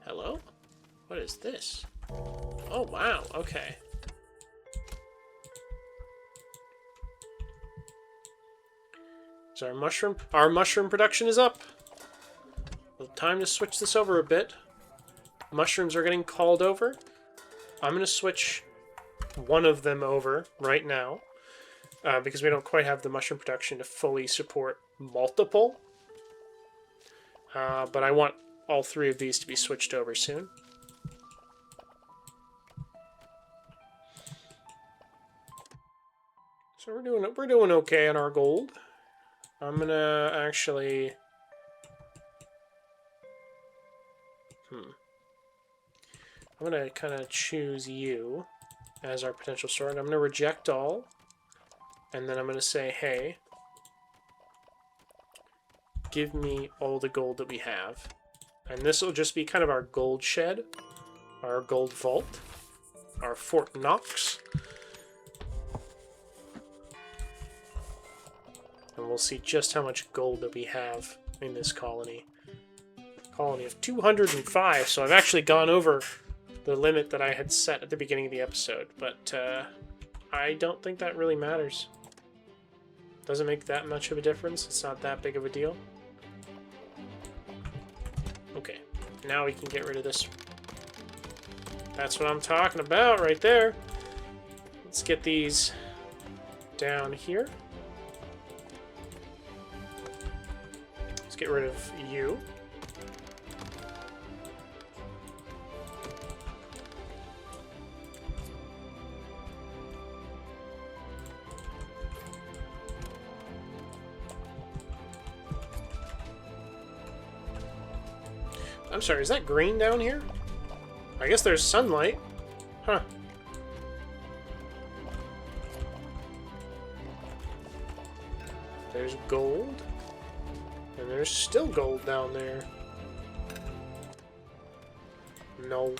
Hello? What is this? Oh, wow, okay. So our mushroom production is up. Well, time to switch this over a bit. Mushrooms are getting called over. I'm going to switch one of them over right now, because we don't quite have the mushroom production to fully support multiple. But I want all 3 of these to be switched over soon. So we're doing okay on our gold. I'm gonna actually I'm gonna kind of choose you as our potential store, and I'm gonna reject all, and then I'm gonna say, hey, give me all the gold that we have. And this will just be kind of our gold shed, our gold vault, our Fort Knox. And we'll see just how much gold that we have in this colony. Colony of 205, so I've actually gone over the limit that I had set at the beginning of the episode, but I don't think that really matters. Doesn't make that much of a difference. It's not that big of a deal. Okay, now we can get rid of this. That's what I'm talking about right there. Let's get these down here. Let's get rid of you. I'm sorry, is that green down here? I guess there's sunlight. Huh. There's gold. And there's still gold down there. No.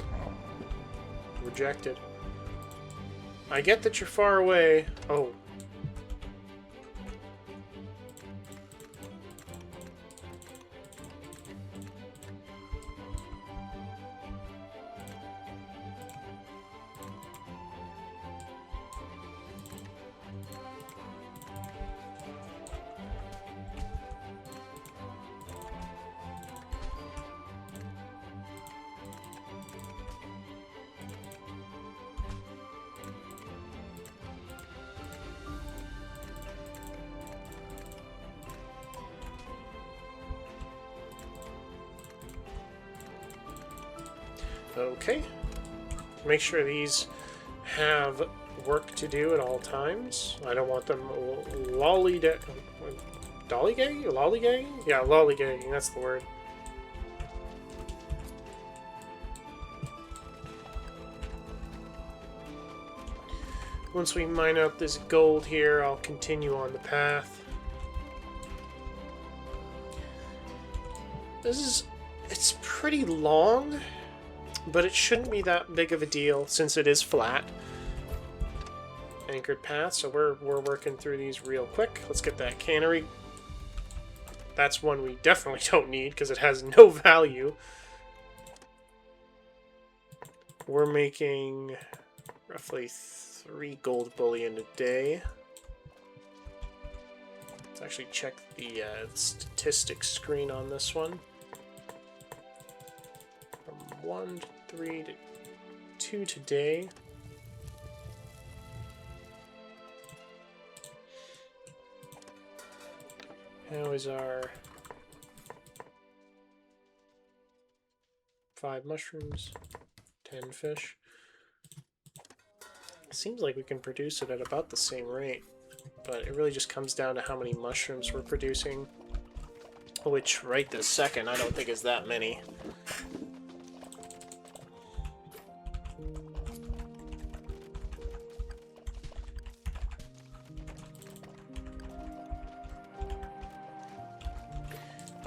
Rejected. I get that you're far away. Oh. Okay. Make sure these have work to do at all times. I don't want them lollygagging? Lollygagging? Yeah, lollygagging, that's the word. Once we mine out this gold here, I'll continue on the path. It's pretty long, but it shouldn't be that big of a deal since it is flat. Anchored path, so we're working through these real quick. Let's get that cannery. That's one we definitely don't need because it has no value. We're making roughly 3 gold bullion a day. Let's actually check the statistics screen on this one. From 1 to 3 to 2 today. How is our 5 mushrooms, 10 fish? It seems like we can produce it at about the same rate, but it really just comes down to how many mushrooms we're producing, which right this second I don't think is that many.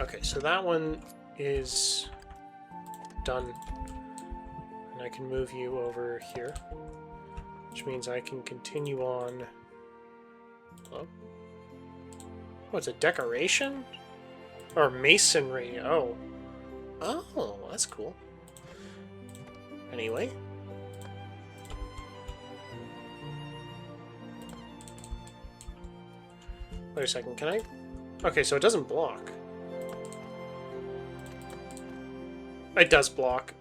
Okay, so that one is done, and I can move you over here, which means I can continue on. Hello? Oh, it's a decoration? Or masonry, oh. Oh, that's cool. Anyway. Wait a second, can I? Okay, so it doesn't block. It does block.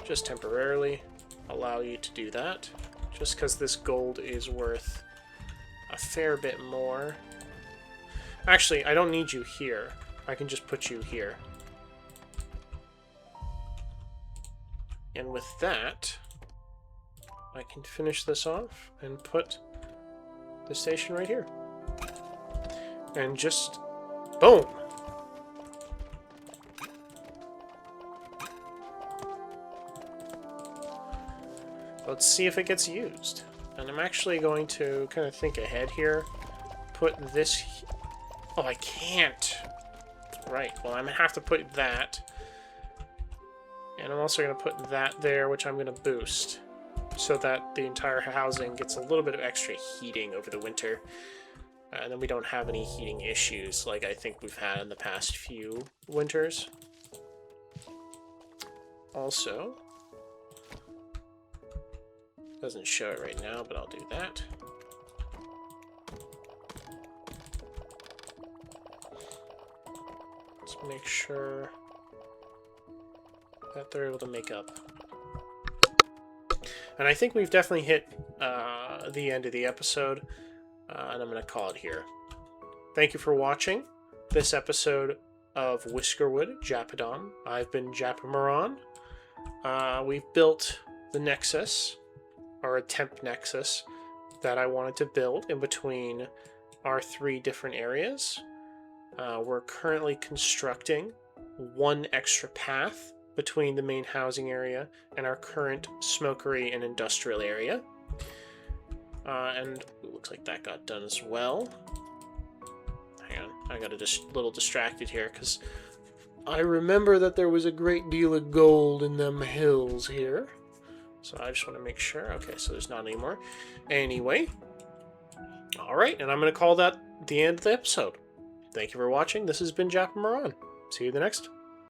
Just temporarily allow you to do that. Just because this gold is worth a fair bit more. Actually, I don't need you here. I can just put you here. And with that, I can finish this off and put the station right here. And just boom! Let's see if it gets used. And I'm actually going to kind of think ahead here. Put this... Oh, I can't! Right, well, I'm going to have to put that. And I'm also going to put that there, which I'm going to boost. So that the entire housing gets a little bit of extra heating over the winter. And then we don't have any heating issues like I think we've had in the past few winters. Also... doesn't show it right now, but I'll do that. Let's make sure that they're able to make up. And I think we've definitely hit the end of the episode, and I'm going to call it here. Thank you for watching this episode of Whiskerwood, Jappadom. I've been Japamaron. We've built the Nexus, or a temp nexus, that I wanted to build in between our 3 different areas. We're currently constructing 1 extra path between the main housing area and our current smokery and industrial area. And it looks like that got done as well. Hang on, I got a little distracted here because I remember that there was a great deal of gold in them hills here. So I just want to make sure. Okay, so there's not any more. Anyway. Alright, and I'm going to call that the end of the episode. Thank you for watching. This has been Japamaran. See you in the next